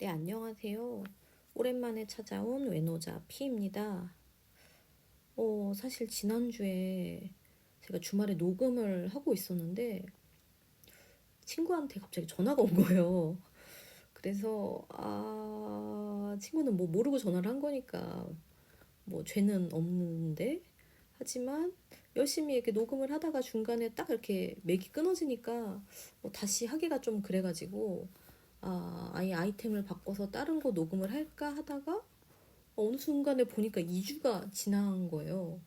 네, 안녕하세요. 오랜만에 찾아온 외노자 P입니다. 사실 지난주에 제가 주말에 녹음을 하고 있었는데 친구한테 갑자기 전화가 온 거예요. 그래서 친구는 뭐 모르고 전화를 한 거니까 뭐 죄는 없는데, 하지만 열심히 이렇게 녹음을 하다가 중간에 딱 이렇게 맥이 끊어지니까 뭐 다시 하기가 좀 그래가지고 아예 아이템을 바꿔서 다른 거 녹음을 할까 하다가 어느 순간에 보니까 2주가 지난 거예요.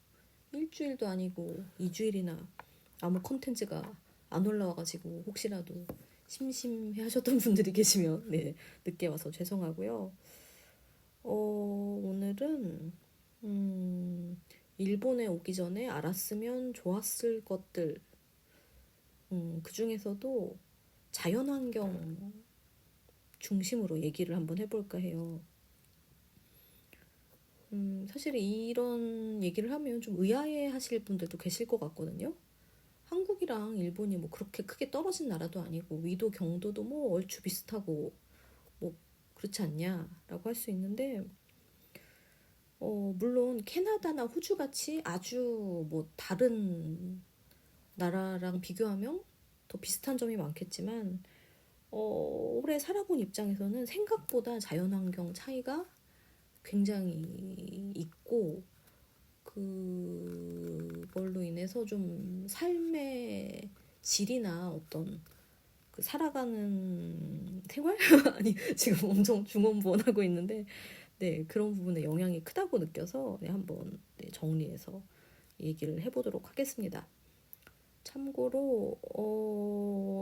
일주일도 아니고 2주일이나 아무 컨텐츠가 안 올라와가지고 혹시라도 심심해 하셨던 분들이 계시면 네, 늦게 와서 죄송하고요. 오늘은 일본에 오기 전에 알았으면 좋았을 것들, 그 중에서도 자연환경 중심으로 얘기를 한번 해볼까 해요. 사실 이런 얘기를 하면 좀 의아해 하실 분들도 계실 것 같거든요. 한국이랑 일본이 뭐 그렇게 크게 떨어진 나라도 아니고 위도 경도도 뭐 얼추 비슷하고 뭐 그렇지 않냐라고 할 수 있는데, 물론 캐나다나 호주 같이 아주 뭐 다른 나라랑 비교하면 더 비슷한 점이 많겠지만, 오래 살아본 입장에서는 생각보다 자연환경 차이가 굉장히 있고, 그걸로 인해서 좀 삶의 질이나 어떤 그 살아가는 생활? 아니, 지금 엄청 중언부언하고 있는데, 네, 그런 부분에 영향이 크다고 느껴서 네, 한번 네, 정리해서 얘기를 해보도록 하겠습니다. 참고로,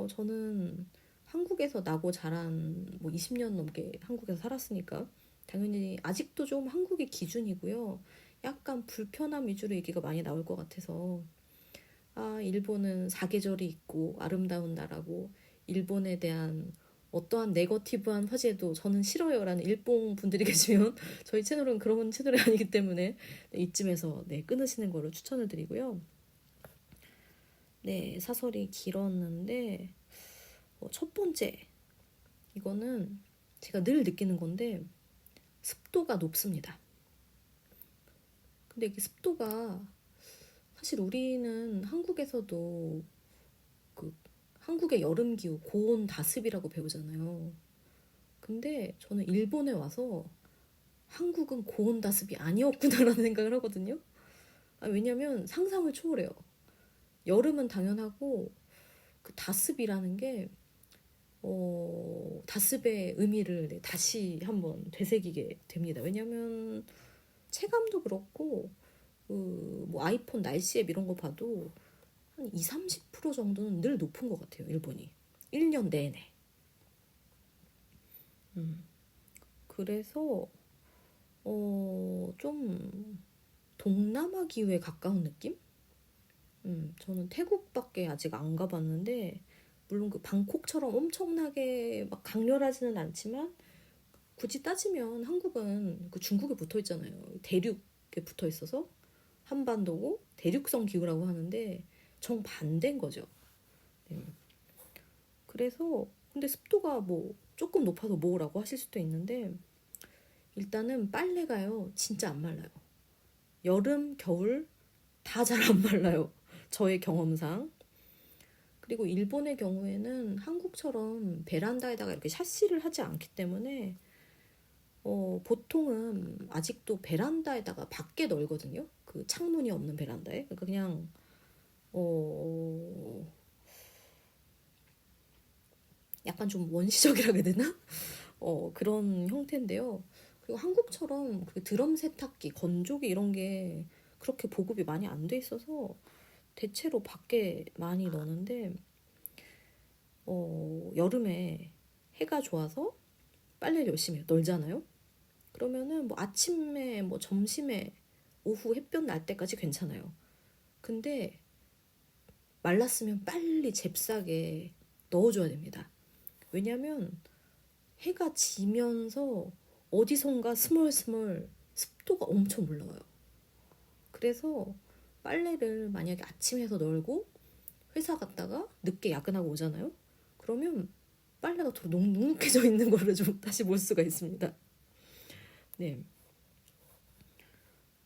저는 한국에서 나고 자란 뭐 20년 넘게 한국에서 살았으니까 당연히 아직도 좀 한국이 기준이고요. 약간 불편함 위주로 얘기가 많이 나올 것 같아서, 일본은 사계절이 있고 아름다운 나라고 일본에 대한 어떠한 네거티브한 화제도 저는 싫어요라는 일본 분들이 계시면 저희 채널은 그런 채널이 아니기 때문에 네, 이쯤에서 네, 끊으시는 거를 추천을 드리고요. 네, 사설이 길었는데 첫 번째, 이거는 제가 늘 느끼는 건데 습도가 높습니다. 근데 이게 습도가 사실 우리는 한국에서도 그 한국의 여름 기후 고온 다습이라고 배우잖아요. 근데 저는 일본에 와서 한국은 고온 다습이 아니었구나라는 생각을 하거든요. 왜냐면 상상을 초월해요. 여름은 당연하고 그 다습이라는 게 다습의 의미를 네, 다시 한번 되새기게 됩니다. 왜냐면 체감도 그렇고 뭐 아이폰 날씨 앱 이런 거 봐도 한 2, 30% 정도는 늘 높은 것 같아요. 일본이 1년 내내. 그래서 좀 동남아 기후에 가까운 느낌? 저는 태국밖에 아직 안 가봤는데, 물론 그 방콕처럼 엄청나게 막 강렬하지는 않지만 굳이 따지면 한국은 그 중국에 붙어 있잖아요. 대륙에 붙어 있어서 한반도고 대륙성 기후라고 하는데 정반대인 거죠. 네. 그래서 근데 습도가 뭐 조금 높아서 뭐라고 하실 수도 있는데, 일단은 빨래가요 진짜 안 말라요. 여름 겨울 다 잘 안 말라요, 저의 경험상. 그리고 일본의 경우에는 한국처럼 베란다에다가 이렇게 샤시를 하지 않기 때문에 보통은 아직도 베란다에다가 밖에 널거든요. 그 창문이 없는 베란다에. 그러니까 그냥 어, 약간 좀 원시적이라 해야 되나? 그런 형태인데요. 그리고 한국처럼 그 드럼 세탁기, 건조기 이런 게 그렇게 보급이 많이 안 돼 있어서 대체로 밖에 많이 넣는데, 여름에 해가 좋아서 빨래를 열심히 널잖아요. 그러면은 뭐 아침에 뭐 점심에 오후 햇볕 날 때까지 괜찮아요. 근데 말랐으면 빨리 잽싸게 넣어줘야 됩니다. 왜냐면 해가 지면서 어디선가 스멀스멀 습도가 엄청 올라와요. 그래서 빨래를 만약에 아침에 해서 널고 회사 갔다가 늦게 야근하고 오잖아요. 그러면 빨래가 더 눅눅해져 있는 거를 좀 다시 볼 수가 있습니다. 네.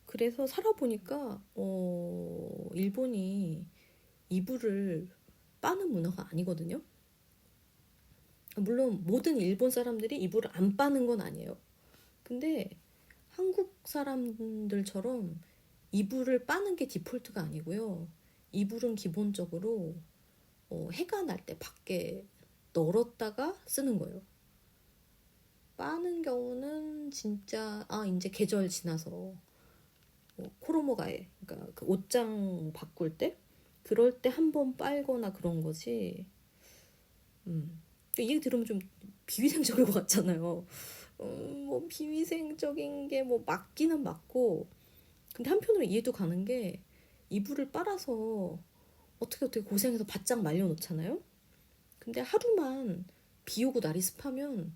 그래서 살아보니까 일본이 이불을 빠는 문화가 아니거든요. 물론 모든 일본 사람들이 이불을 안 빠는 건 아니에요. 근데 한국 사람들처럼 이불을 빠는 게 디폴트가 아니고요. 이불은 기본적으로 해가 날 때 밖에 널었다가 쓰는 거예요. 빠는 경우는 진짜 이제 계절 지나서 코로모가에, 그러니까 그 옷장 바꿀 때 그럴 때 한 번 빨거나 그런 거지. 이 얘기 들으면 좀 비위생적일 것 같잖아요. 뭐 비위생적인 게 뭐 맞기는 맞고, 근데 한편으로 이해도 가는 게 이불을 빨아서 어떻게 고생해서 바짝 말려놓잖아요. 근데 하루만 비 오고 날이 습하면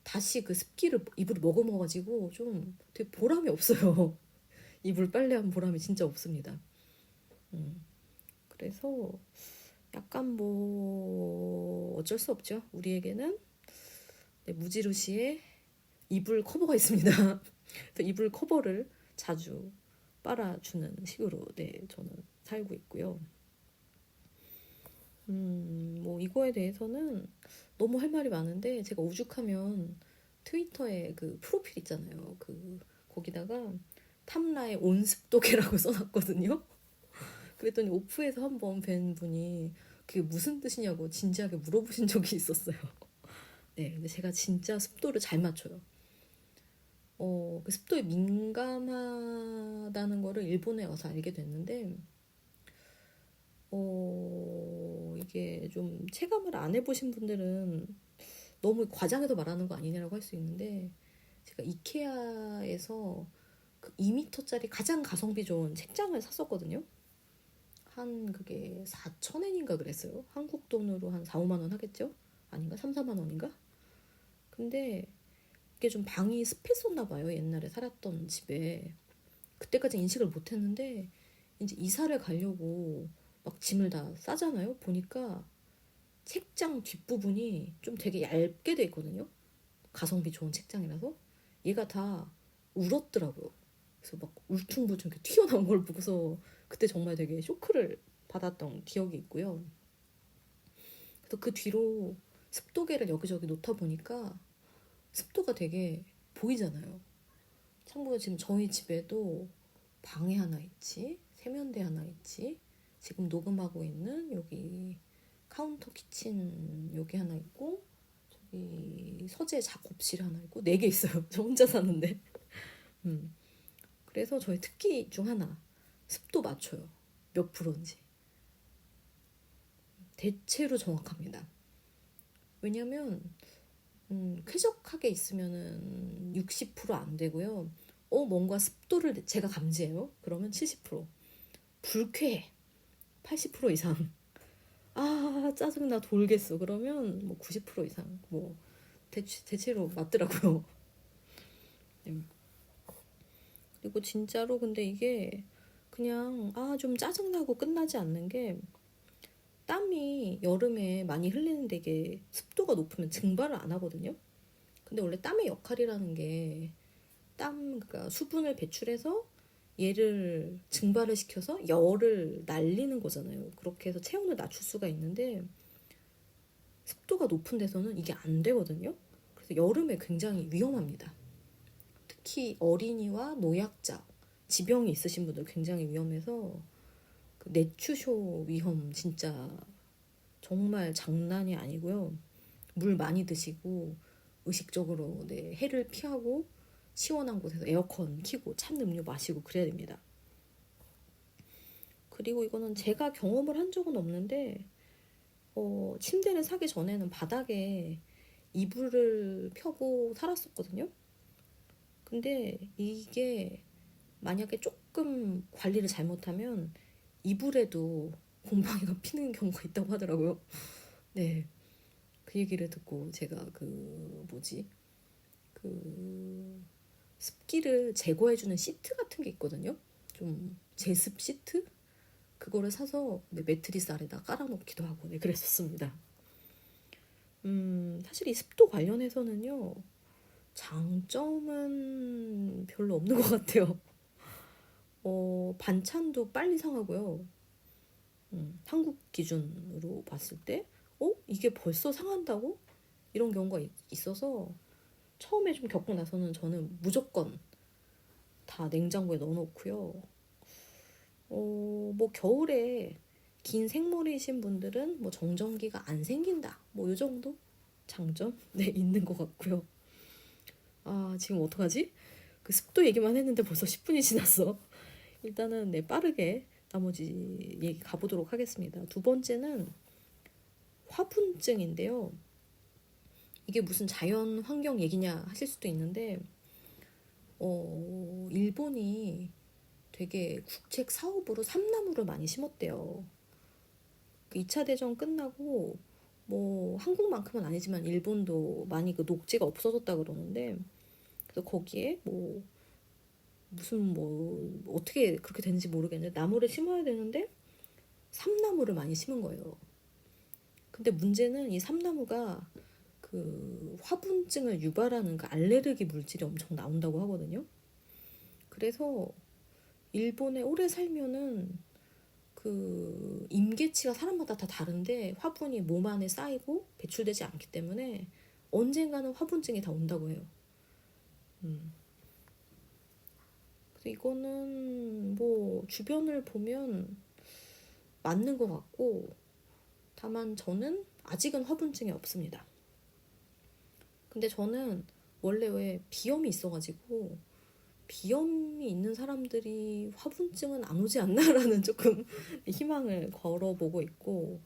다시 그 습기를 이불이 머금어가지고 좀 되게 보람이 없어요. 이불 빨래한 보람이 진짜 없습니다. 그래서 약간 뭐 어쩔 수 없죠. 우리에게는 무지루시의 이불 커버가 있습니다. 그래서 이불 커버를 자주 빨아주는 식으로 저는 살고 있고요. 뭐 이거에 대해서는 너무 할 말이 많은데, 제가 오죽하면 트위터에 그 프로필 있잖아요. 거기다가 탐라의 온습도계라고 써놨거든요. 그랬더니 오프에서 한번 뵌 분이 그게 무슨 뜻이냐고 진지하게 물어보신 적이 있었어요. 네, 근데 제가 진짜 습도를 잘 맞춰요. 그 습도에 민감하다는 거를 일본에 와서 알게 됐는데, 이게 좀 체감을 안 해보신 분들은 너무 과장해서 말하는 거 아니냐라고 할 수 있는데, 제가 이케아에서 그 2m짜리 가장 가성비 좋은 책장을 샀었거든요. 한 그게 4,000엔인가 그랬어요. 한국 돈으로 한 4, 5만 원 하겠죠? 아닌가? 3, 4만 원인가? 근데 이게 좀 방이 습했었나 봐요. 옛날에 살았던 집에. 그때까지 인식을 못 했는데 이제 이사를 가려고 막 짐을 다 싸잖아요. 보니까 책장 뒷부분이 좀 되게 얇게 돼 있거든요. 가성비 좋은 책장이라서 얘가 다 울었더라고요. 그래서 막 울퉁불퉁 이렇게 튀어나온 걸 보고서 그때 정말 되게 쇼크를 받았던 기억이 있고요. 그래서 그 뒤로 습도계를 여기저기 놓다 보니까 습도가 되게 보이잖아요. 참고로 지금 저희 집에도 방에 하나 있지, 세면대 하나 있지, 지금 녹음하고 있는 여기 카운터 키친 여기 하나 있고, 저기 서재 작업실 하나 있고, 4개 있어요. 저 혼자 사는데. 그래서 저희 특기 중 하나, 습도 맞춰요. 몇 프로인지. 대체로 정확합니다. 왜냐면 쾌적하게 있으면은 60%안 되고요. 뭔가 습도를 제가 감지해요. 그러면 70%. 불쾌해. 80% 이상. 짜증나 돌겠어. 그러면 뭐 90% 이상. 뭐 대체로 맞더라고요. 그리고 진짜로 근데 이게 그냥 좀 짜증나고 끝나지 않는 게, 땀이 여름에 많이 흘리는데 이게 습도가 높으면 증발을 안 하거든요. 근데 원래 땀의 역할이라는 게 그러니까 수분을 배출해서 얘를 증발을 시켜서 열을 날리는 거잖아요. 그렇게 해서 체온을 낮출 수가 있는데 습도가 높은 데서는 이게 안 되거든요. 그래서 여름에 굉장히 위험합니다. 특히 어린이와 노약자, 지병이 있으신 분들 굉장히 위험해서 그 熱中症 위험 진짜 정말 장난이 아니고요. 물 많이 드시고 의식적으로 해를 피하고 시원한 곳에서 에어컨 켜고 찬 음료 마시고 그래야 됩니다. 그리고 이거는 제가 경험을 한 적은 없는데 침대를 사기 전에는 바닥에 이불을 펴고 살았었거든요. 근데 이게 만약에 조금 관리를 잘못하면 이불에도 곰팡이가 피는 경우가 있다고 하더라고요. 네, 그 얘기를 듣고 제가 습기를 제거해주는 시트 같은 게 있거든요. 좀 제습 시트? 그거를 사서 매트리스 아래다 깔아놓기도 하고 그랬었습니다. 사실 이 습도 관련해서는요, 장점은 별로 없는 것 같아요. 반찬도 빨리 상하고요. 한국 기준으로 봤을 때, 이게 벌써 상한다고? 이런 경우가 있어서 처음에 좀 겪고 나서는 저는 무조건 다 냉장고에 넣어놓고요. 뭐 겨울에 긴 생머리이신 분들은 뭐 정전기가 안 생긴다. 뭐 요 정도 장점 네 있는 것 같고요. 아 지금 어떡하지? 그 습도 얘기만 했는데 벌써 10분이 지났어. 일단은 네 빠르게 나머지 얘기 가보도록 하겠습니다. 두 번째는 화분증인데요. 이게 무슨 자연 환경 얘기냐 하실 수도 있는데 일본이 되게 국책 사업으로 삼나무를 많이 심었대요. 그 2차 대전 끝나고 뭐 한국만큼은 아니지만 일본도 많이 그 녹지가 없어졌다 그러는데 그래서 거기에 뭐 무슨 뭐 어떻게 그렇게 되는지 모르겠는데 나무를 심어야 되는데 삼나무를 많이 심은 거예요. 근데 문제는 이 삼나무가 그 화분증을 유발하는 그 알레르기 물질이 엄청 나온다고 하거든요. 그래서 일본에 오래 살면은 그 임계치가 사람마다 다 다른데 화분이 몸 안에 쌓이고 배출되지 않기 때문에 언젠가는 화분증이 다 온다고 해요. 그래서 이거는 뭐 주변을 보면 맞는 것 같고 다만 저는 아직은 화분증이 없습니다. 근데 저는 원래 왜 비염이 있어가지고 비염이 있는 사람들이 화분증은 안 오지 않나라는 조금 희망을 걸어보고 있고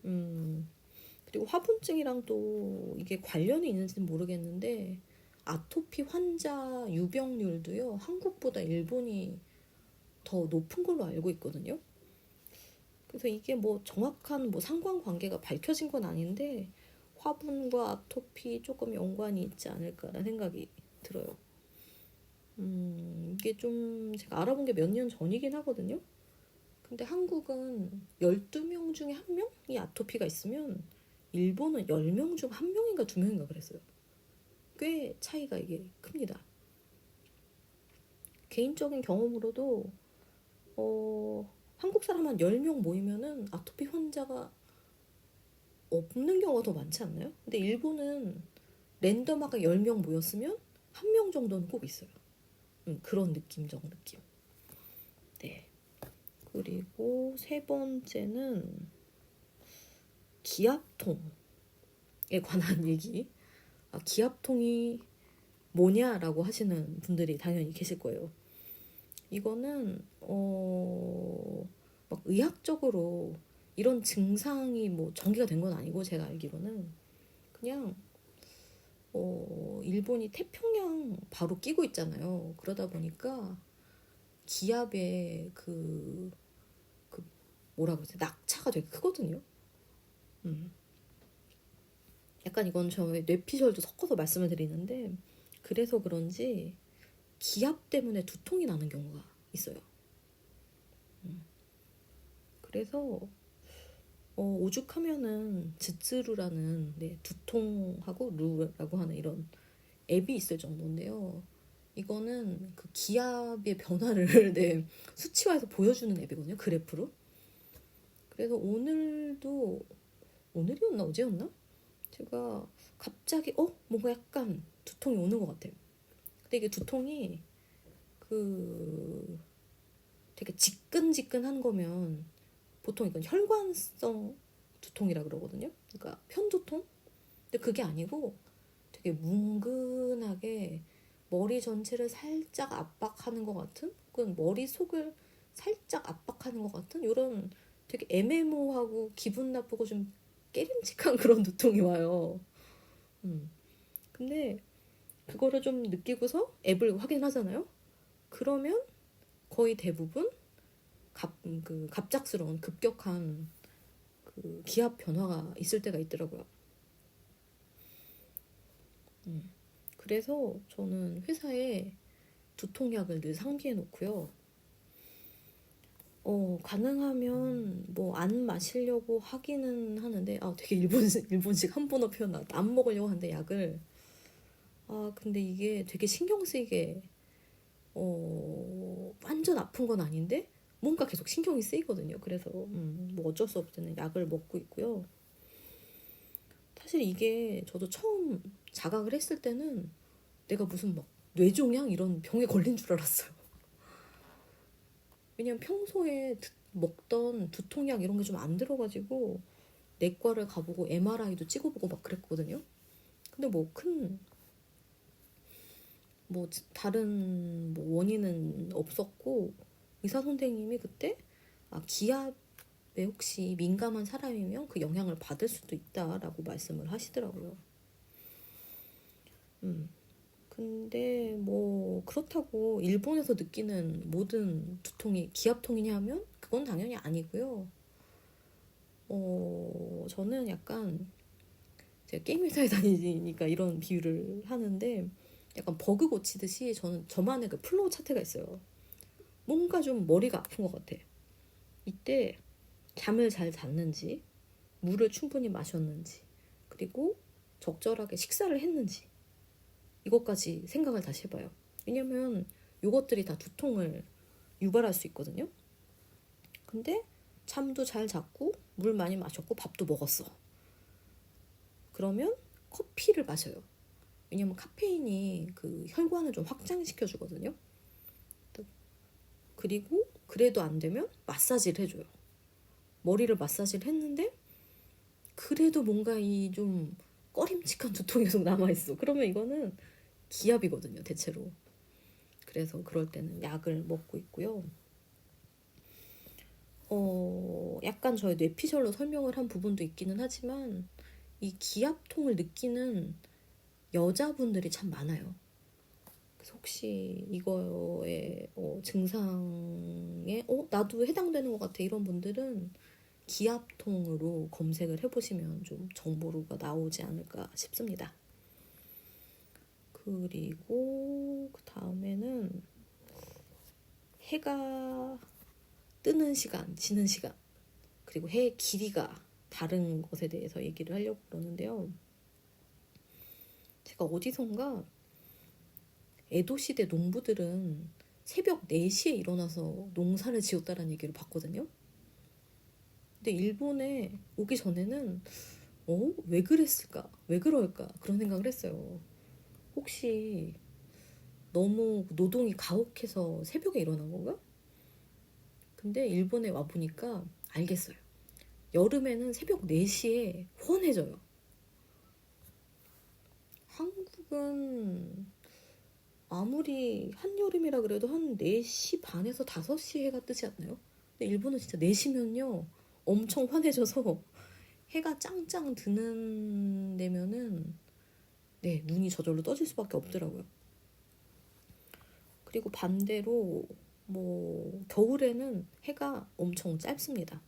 그리고 화분증이랑 또 이게 관련이 있는지는 모르겠는데 아토피 환자 유병률도요 한국보다 일본이 더 높은 걸로 알고 있거든요. 그래서 이게 뭐 정확한 뭐 상관관계가 밝혀진 건 아닌데 화분과 아토피 조금 연관이 있지 않을까라는 생각이 들어요. 이게 좀 제가 알아본 게 몇 년 전이긴 하거든요. 근데 한국은 12명 중에 1명이 아토피가 있으면 일본은 10명 중 1명인가 2명인가 그랬어요. 꽤 차이가 이게 큽니다. 개인적인 경험으로도 한국 사람 한 10명 모이면은 아토피 환자가 없는 경우가 더 많지 않나요? 근데 일본은 랜덤하게 10명 모였으면 1명 정도는 꼭 있어요. 그런 느낌적 느낌. 네. 그리고 세 번째는 기압통에 관한 얘기. 기압통이 뭐냐라고 하시는 분들이 당연히 계실 거예요. 이거는 막 의학적으로 이런 증상이 뭐 전개가 된 건 아니고 제가 알기로는 그냥 일본이 태평양 바로 끼고 있잖아요. 그러다 보니까 기압의 그 뭐라 그러지? 낙차가 되게 크거든요. 약간 이건 저의 뇌피셜도 섞어서 말씀을 드리는데 그래서 그런지 기압 때문에 두통이 나는 경우가 있어요. 그래서 오죽하면은 즈츠루라는 네, 두통하고 루라고 하는 이런 앱이 있을 정도인데요. 이거는 그 기압의 변화를 네, 수치화해서 보여주는 앱이거든요. 그래프로. 그래서 오늘이었나 어제였나? 제가 갑자기 뭔가 약간 두통이 오는 것 같아요. 근데 이게 두통이 그 되게 지끈지끈한 거면 보통 이건 혈관성 두통이라 그러거든요. 그러니까 편두통? 근데 그게 아니고 되게 뭉근하게 머리 전체를 살짝 압박하는 것 같은? 그건 머릿속을 살짝 압박하는 것 같은? 이런 되게 애매모호하고 기분 나쁘고 좀 깨림칙한 그런 두통이 와요. 근데 그거를 좀 느끼고서 앱을 확인하잖아요. 그러면 거의 대부분 갑작스러운 급격한 그 기압 변화가 있을 때가 있더라고요. 그래서 저는 회사에 두통약을 늘 상비해 놓고요. 가능하면 뭐 안 마시려고 하기는 하는데, 되게 일본식 한 번어 표현 나왔다. 안 먹으려고 하는데 약을. 근데 이게 되게 신경 쓰이게, 완전 아픈 건 아닌데, 뭔가 계속 신경이 쓰이거든요. 그래서, 뭐 어쩔 수 없을 때는 약을 먹고 있고요. 사실 이게 저도 처음 자각을 했을 때는 내가 무슨 막 뇌종양 이런 병에 걸린 줄 알았어요. 왜냐면 평소에 먹던 두통약 이런 게 좀 안 들어가지고 내과를 가보고 MRI도 찍어보고 막 그랬거든요. 근데 뭐 다른 뭐 원인은 없었고, 의사 선생님이 그때 기압에 혹시 민감한 사람이면 그 영향을 받을 수도 있다라고 말씀을 하시더라고요. 근데 뭐 그렇다고 일본에서 느끼는 모든 두통이 기압통이냐 하면 그건 당연히 아니고요. 저는 약간 제가 게임 회사에 다니니까 이런 비유를 하는데, 약간 버그 고치듯이 저는 저만의 그 플로우 차트가 있어요. 뭔가 좀 머리가 아픈 것 같아. 이때 잠을 잘 잤는지, 물을 충분히 마셨는지, 그리고 적절하게 식사를 했는지, 이것까지 생각을 다시 해봐요. 왜냐면 이것들이 다 두통을 유발할 수 있거든요. 근데 잠도 잘 잤고 물 많이 마셨고 밥도 먹었어. 그러면 커피를 마셔요. 왜냐면 카페인이 그 혈관을 좀 확장시켜 주거든요. 그리고 그래도 안 되면 마사지를 해줘요. 머리를 마사지를 했는데 그래도 뭔가 이 좀 꺼림칙한 두통이 계속 남아있어. 그러면 이거는 기압이거든요, 대체로. 그래서 그럴 때는 약을 먹고 있고요. 약간 저의 뇌피셜로 설명을 한 부분도 있기는 하지만, 이 기압통을 느끼는 여자분들이 참 많아요. 그래서 혹시 이거에 증상에 나도 해당되는 것 같아 이런 분들은 기압통으로 검색을 해보시면 좀 정보가 나오지 않을까 싶습니다. 그리고 그 다음에는 해가 뜨는 시간, 지는 시간, 그리고 해의 길이가 다른 것에 대해서 얘기를 하려고 그러는데요. 제가 어디선가 에도시대 농부들은 새벽 4시에 일어나서 농사를 지었다는 얘기를 봤거든요. 근데 일본에 오기 전에는 왜 그랬을까? 왜 그럴까? 그런 생각을 했어요. 혹시 너무 노동이 가혹해서 새벽에 일어난 건가? 근데 일본에 와보니까 알겠어요. 여름에는 새벽 4시에 훤해져요. 한국은 아무리 한여름이라 그래도 한 4시 반에서 5시 해가 뜨지 않나요? 근데 일본은 진짜 4시면요 엄청 환해져서 해가 짱짱 드는 데면은 네, 눈이 저절로 떠질 수밖에 없더라고요. 그리고 반대로 뭐 겨울에는 해가 엄청 짧습니다.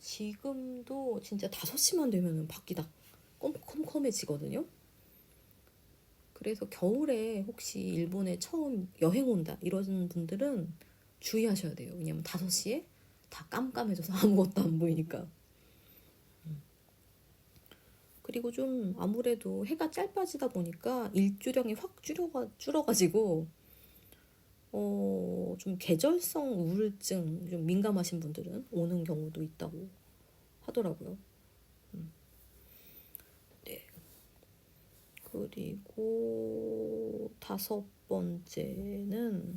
지금도 진짜 5시만 되면은 밖이 다 컴컴해지거든요. 그래서 겨울에 혹시 일본에 처음 여행 온다 이런 분들은 주의하셔야 돼요. 왜냐면 5시에 다 깜깜해져서 아무것도 안 보이니까. 그리고 좀 아무래도 해가 짧아지다 보니까 일조량이 확 줄어가지고 좀 계절성 우울증 좀 민감하신 분들은 오는 경우도 있다고 하더라고요. 네. 그리고 5번째는,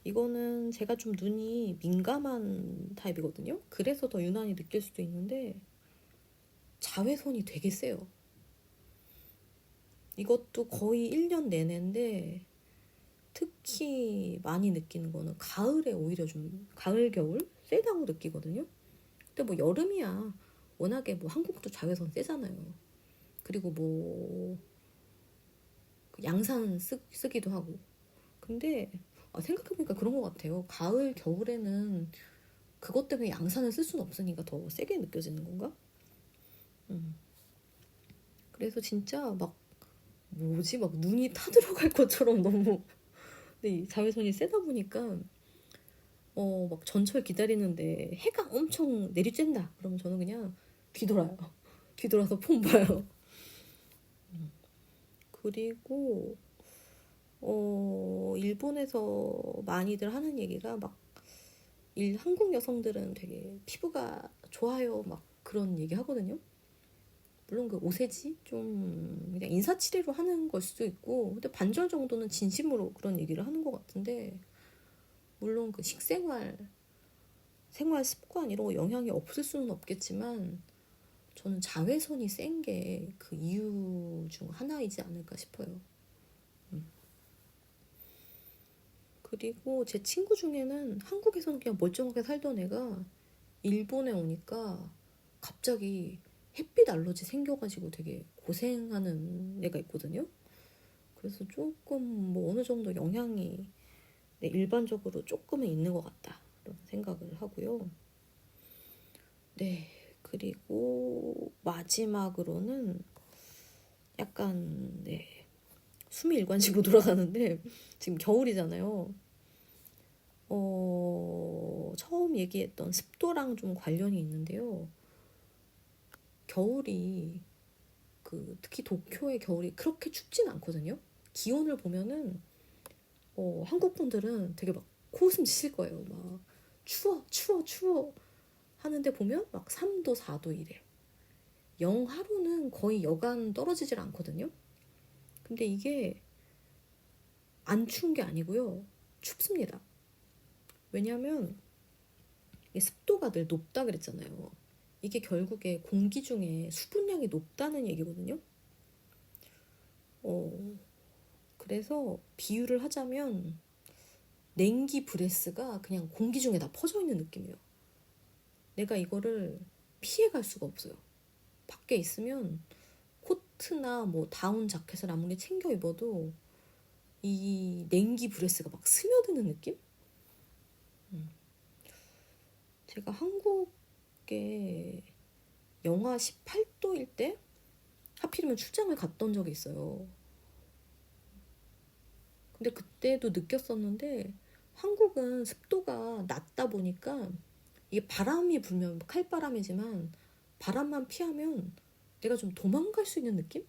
이거는 제가 좀 눈이 민감한 타입이거든요. 그래서 더 유난히 느낄 수도 있는데, 자외선이 되게 세요. 이것도 거의 1년 내내인데 특히 많이 느끼는 거는 가을에 오히려 좀 가을 겨울 세다고 느끼거든요. 근데 뭐 여름이야 워낙에 뭐 한국도 자외선 세잖아요. 그리고 뭐 양산 쓰기도 하고. 근데 생각해보니까 그런 것 같아요. 가을 겨울에는 그것 때문에 양산을 쓸 수는 없으니까 더 세게 느껴지는 건가? 음. 그래서 진짜 막 뭐지 막 눈이 타들어갈 것처럼 너무 근데 이 자외선이 세다 보니까 막 전철 기다리는데 해가 엄청 내리쬐다. 그러면 저는 그냥 뒤돌아요. 뒤돌아서 폰 봐요. 그리고 일본에서 많이들 하는 얘기가 막 한국 여성들은 되게 피부가 좋아요. 막 그런 얘기 하거든요. 물론 그 오세지 좀 그냥 인사치레로 하는 걸 수도 있고, 근데 반절 정도는 진심으로 그런 얘기를 하는 것 같은데, 물론 그 생활 습관 이런 거 영향이 없을 수는 없겠지만, 저는 자외선이 센 게 그 이유 중 하나이지 않을까 싶어요. 그리고 제 친구 중에는 한국에서는 그냥 멀쩡하게 살던 애가 일본에 오니까 갑자기 햇빛 알러지 생겨가지고 되게 고생하는 애가 있거든요. 그래서 조금 뭐 어느 정도 영향이 일반적으로 조금은 있는 것 같다 그런 생각을 하고요. 네, 그리고 마지막으로는 약간 숨이 일관식으로 돌아가는데 지금 겨울이잖아요. 처음 얘기했던 습도랑 좀 관련이 있는데요. 겨울이 특히 도쿄의 겨울이 그렇게 춥진 않거든요. 기온을 보면은 한국 분들은 되게 막 코웃음 치실 거예요. 막 추워 추워 추워 하는데 보면 막 3도 4도 이래. 영하로는 거의 여간 떨어지질 않거든요. 근데 이게 안 추운 게 아니고요. 춥습니다. 왜냐면 습도가 늘 높다 그랬잖아요. 이게 결국에 공기 중에 수분량이 높다는 얘기거든요. 그래서 비유를 하자면 냉기 브레스가 그냥 공기 중에 다 퍼져 있는 느낌이에요. 내가 이거를 피해갈 수가 없어요. 밖에 있으면 코트나 뭐 다운 자켓을 아무리 챙겨 입어도 이 냉기 브레스가 막 스며드는 느낌? 제가 한국에 영하 18도일 때 하필이면 출장을 갔던 적이 있어요. 근데 그때도 느꼈었는데 한국은 습도가 낮다 보니까 이게 바람이 불면 칼바람이지만 바람만 피하면 내가 좀 도망갈 수 있는 느낌?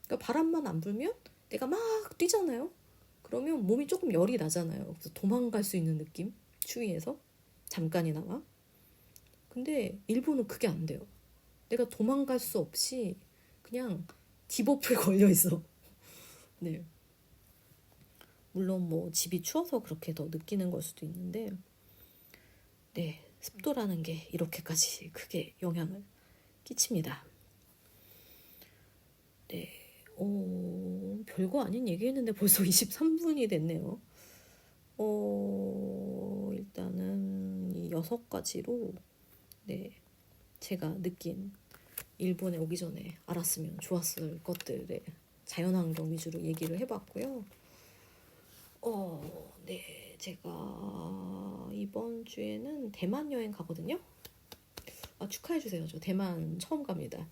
그러니까 바람만 안 불면 내가 막 뛰잖아요. 그러면 몸이 조금 열이 나잖아요. 그래서 도망갈 수 있는 느낌? 추위에서 잠깐이나마. 근데 일본은 그게 안 돼요. 내가 도망갈 수 없이 그냥 디버프에 걸려 있어. 네. 물론 뭐 집이 추워서 그렇게 더 느끼는 걸 수도 있는데, 네, 습도라는 게 이렇게까지 크게 영향을 끼칩니다. 네, 별거 아닌 얘기했는데 벌써 23분이 됐네요. 일단은 이 6가지로 제가 느낀 일본에 오기 전에 알았으면 좋았을 것들의 자연환경 위주로 얘기를 해봤고요. 제가 이번 주에는 대만 여행 가거든요. 축하해주세요. 저 대만 처음 갑니다.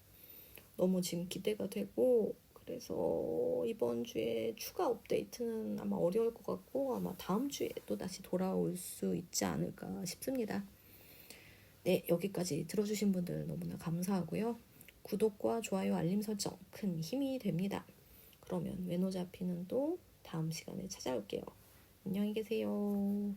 너무 지금 기대가 되고, 그래서 이번 주에 추가 업데이트는 아마 어려울 것 같고, 아마 다음 주에 또 다시 돌아올 수 있지 않을까 싶습니다. 네, 여기까지 들어주신 분들 너무나 감사하고요. 구독과 좋아요, 알림 설정 큰 힘이 됩니다. 그러면 외노자피는 또 다음 시간에 찾아올게요. 안녕히 계세요.